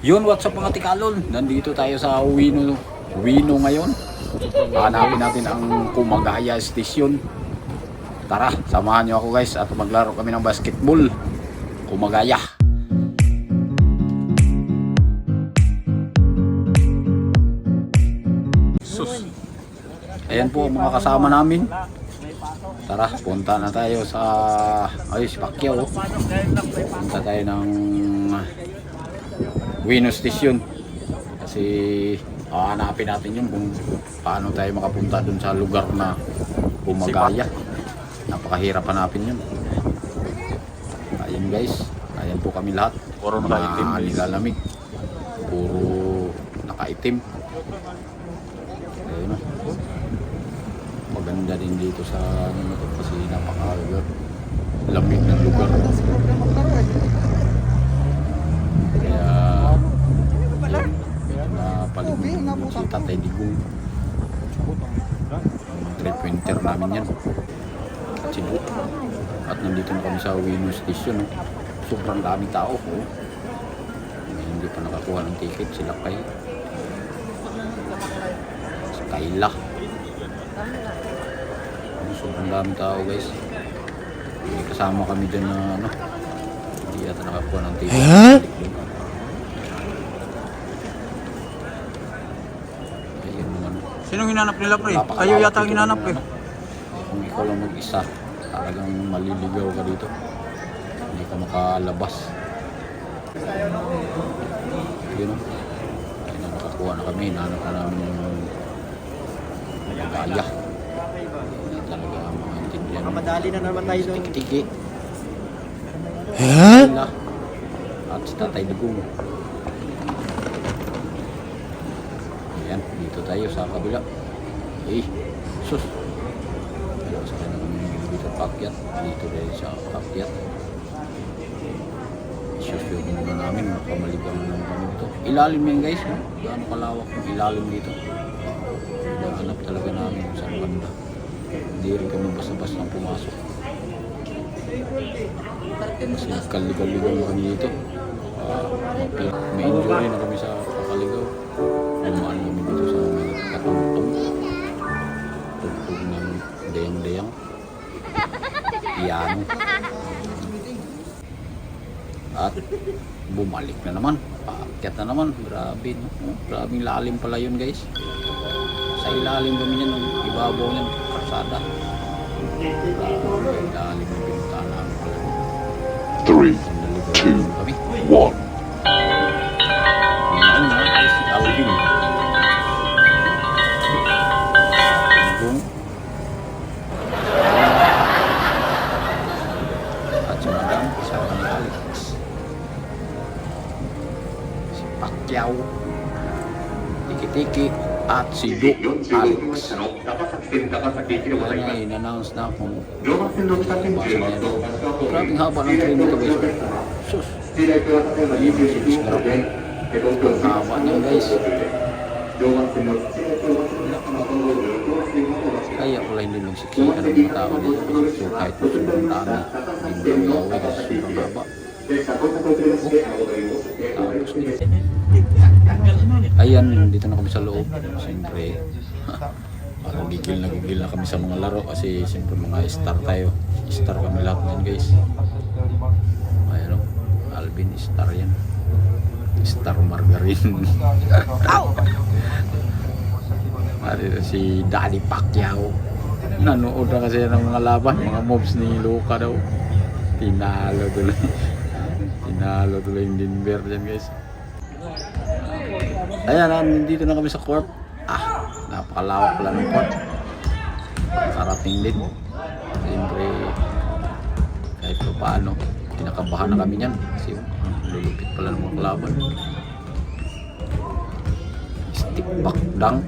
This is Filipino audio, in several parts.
Yun, what's up mga tikalon? Nandito tayo sa Wino ngayon. Hanapin natin ang Kumagaya Station. Tara, samahan nyo ako guys at maglaro kami ng basketball. Kumagaya. Sus. Ayan po ang mga kasama namin. Tara, punta na tayo sa si Pacquiao. Punta tayo ng Wino Station kasi hanapin natin yun kung paano tayo makapunta dun sa lugar na Kumagaya. Napakahirap hanapin yun. Ayun guys, ayan po kami lahat. Puro nakaitim. Nilalamig, puro nakaitim. Ayun, maganda din dito sa ano to kasi napakalamig ng lugar. Paligid si Tatay Digong. Trip winter namin yan at Cebu. At nandito na kami sa Wino Station. Sobrang daming tao. Hindi pa nakakuha ng ticket sila kay Kayla. Sobrang daming tao guys. May kasama kami dyan na hindi yata nakakuha ng ticket. Sinong hinanap nila pre? Ayaw yata ang hinanap eh. Kung ikaw lang mag-isa, talagang maliligaw ka dito. Hindi ka makalabas. Yun o. Kaya na nakakuha na kami. Hinanap na namin yung Kumagaya. Hindi talaga mga intindihan. Madali na naman tayo doon. Tiki-tiki. At si Tatay Digong. Ayan, dito tayo sa kabila. Sus. Ayan, sa kanya kami dito pakyat. Dito tayo sa pakyat. Sus, yung muna namin. Makamaligaw na naman kami dito. Ilalim yan guys. Gaano kalawak yung ilalim dito. Nahanap talaga namin sa banda. Hindi rin kami basta-basta pumasok. Kasi nagkaligaw-ligaw na kami dito. May injury na kami sa kakaligaw. Lumaan kami dito sa mga katungtong. Tugtog ng dayang-dayang. Piano. At bumalik na naman. Paakyat na naman. Grabe, no? Grabing lalim pala yun guys. Sa ilalim kami yan. Ibabaw yan. Karsada. Grabing lalim yung pinuntaan namin pala. 3, 2, 1. Ano na, si Alvin. Digong. At si Madam, kasama ni Alex. Si Pacquiao. Tiki-tiki. At si Duke Alex. Ayan na, in-announce na kung basa niya doon. Grabing haba ng train dito guys. Sus. Haba niya guys. Kaya pala hindi magsiksikan ng mga tao dito. So kahit po sobrang dami, hindi mo gawin kasi sobrang haba. Tapos dito. Ayan, dito na kami sa loob. Siyempre, parang gigil na kami sa mga laro kasi siyempre mga star tayo. Star kami lahat ngayon guys. Ayan o, Alvin, star yan. Star Margarine. At ito si Daddy Pacquiao. Nanood na kasi ng mga laban, mga moves ni Luka daw. Tinalo tuloy yung Denver dyan guys. Ayan, dito na kami sa court. Napakalawak pala ng court. Karating din. Siyempre, kahit pa paano, pinakabahan na kami niyan. Kasi lulupit pala ng mga kalaban. Stick back dunk.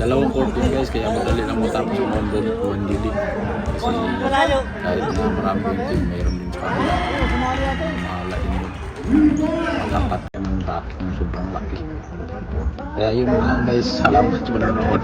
Dalawang court din guys, kaya madali lang matapos yung one dilig. Kasi kahit na marami yung team, mayroon din sa kabila. Mahala din yun. Matapat yung bakit ng sobrang laki. Kaya yun lang guys, salamat sa manonood.